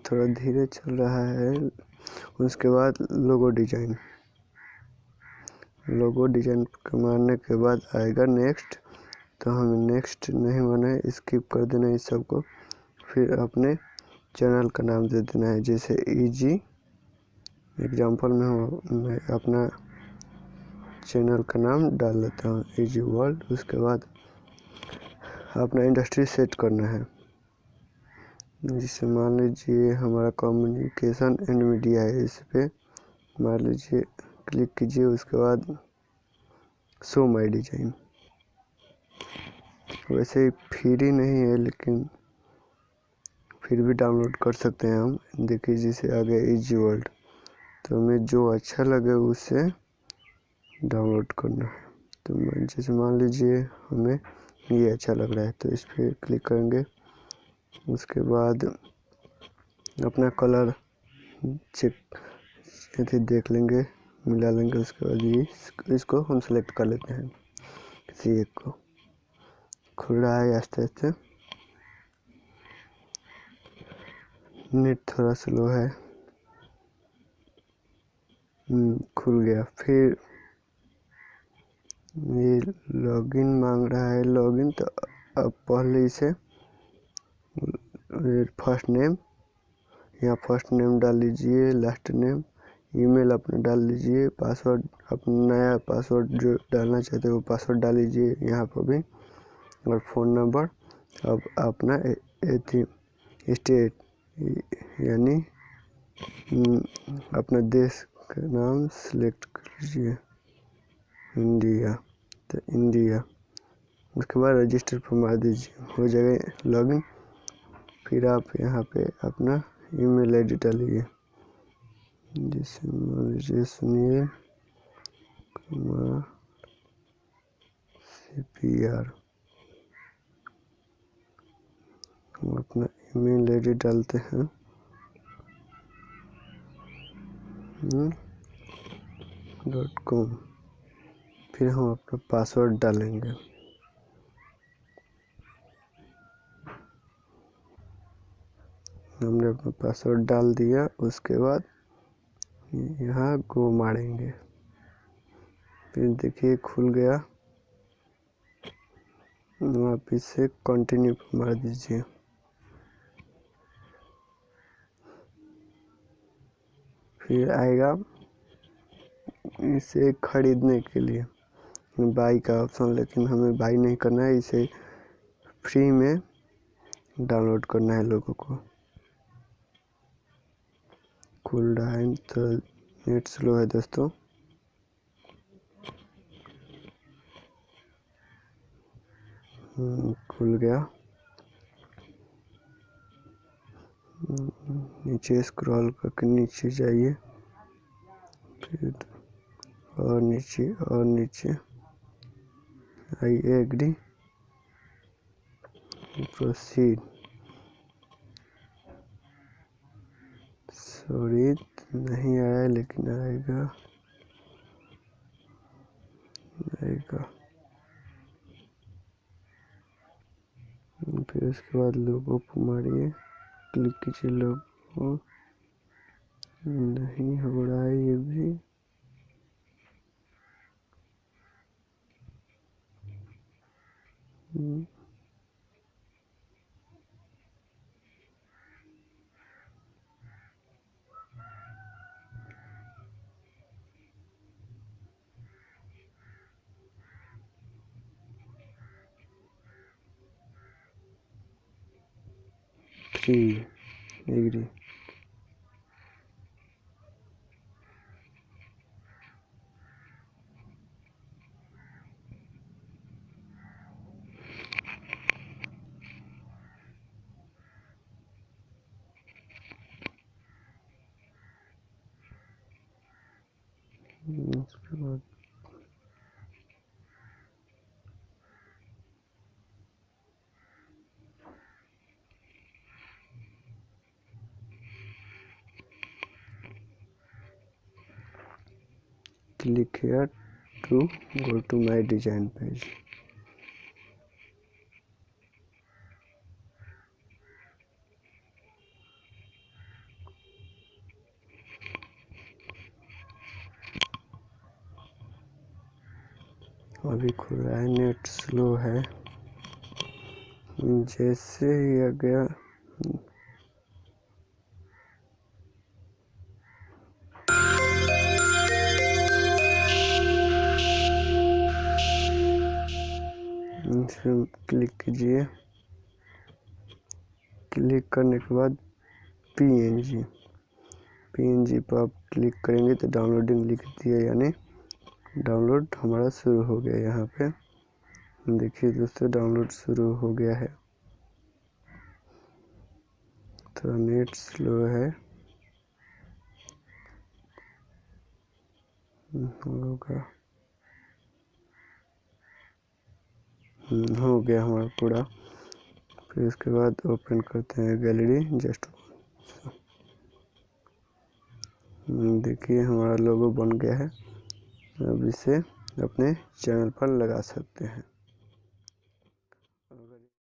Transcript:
थोड़ा धीरे चल रहा है। उसके बाद लोगो डिजाइन को मारने के बाद आएगा नेक्स्ट। तो हमें नेक्स्ट नहीं माना है, स्किप कर देना है इस सबको। फिर अपने चैनल का नाम दे देना है, जैसे ईजी एग्जांपल में मैं अपना चैनल का नाम डाल देता हूँ ईजी वर्ल्ड। उसके बाद अपना इंडस्ट्री सेट करना है, जिसे मान लीजिए हमारा कम्युनिकेशन एंड मीडिया है। इस पे मान लीजिए क्लिक कीजिए। उसके बाद शो माई डिजाइन, वैसे फ्री नहीं है लेकिन फिर भी डाउनलोड कर सकते हैं हम। देखिए जैसे आ गया ईजी वर्ल्ड, तो हमें जो अच्छा लगे उसे डाउनलोड करना है। तो जैसे मान लीजिए हमें ये अच्छा लग रहा है, तो इस पर क्लिक करेंगे। उसके बाद अपना कलर चेक देख लेंगे, मिला लेंगे। उसके बाद ये इसको हम सेलेक्ट कर लेते हैं, किसी एक को। खुल रहा है आस्ते आस्ते, नेट थोड़ा स्लो है। खुल गया। फिर ये लॉगिन मांग रहा है, लॉगिन। तो अब पहले इसे फर्स्ट नेम, यहाँ फर्स्ट नेम डाल लीजिए, लास्ट नेम, ईमेल अपना डाल लीजिए, पासवर्ड अपना नया पासवर्ड जो डालना चाहते हो वो पासवर्ड डाल लीजिए यहाँ पर भी, और फ़ोन नंबर। अब अपना स्टेट यानी अपना देश का नाम सिलेक्ट कर लीजिए, इंडिया। तो इंडिया। उसके बाद रजिस्टर पर मार दीजिए, हो जाएगा लॉगिन। फिर आप यहाँ पे अपना ईमेल आईडी डालिए, जैसे मान लीजिए सुनील कुमार CPR। हम अपना ईमेल आईडी डालते हैं, .com। फिर हम अपना पासवर्ड डालेंगे। हमने अपना पासवर्ड डाल दिया। उसके बाद यहाँ गो मारेंगे, फिर देखिए खुल गया। वापिस से कंटिन्यू पर मार दीजिए। फिर आएगा इसे खरीदने के लिए बाई का ऑप्शन, लेकिन हमें बाई नहीं करना है, इसे फ्री में डाउनलोड करना है लोगों को। खुल रहा है तो नेट स्लो है दोस्तों। खुल गया। नीचे स्क्रॉल करके नीचे जाइए, फिर और नीचे आई एग्री प्रोसीड। सॉरी नहीं आया, लेकिन आएगा। फिर उसके बाद लोगो पर मारिए, क्लिक कीजिए लोगो। नहीं हो रहा है ये भी। एग्री। उसके बाद click here to go to my design page। अभी खुल रहा है, नेट स्लो है। जैसे ही आ गया क्लिक कीजिए। क्लिक करने के बाद पीएनजी पर आप क्लिक करेंगे तो डाउनलोडिंग लिख दिया, यानी डाउनलोड हमारा शुरू हो गया। यहाँ पे देखिए दोस्तों, डाउनलोड शुरू हो गया है। थोड़ा नेट स्लो है, होगा। हो गया हमारा पूरा। फिर उसके बाद ओपन करते हैं गैलरी। जस्ट देखिए हमारा लोगो बन गया है। अब इसे अपने चैनल पर लगा सकते हैं।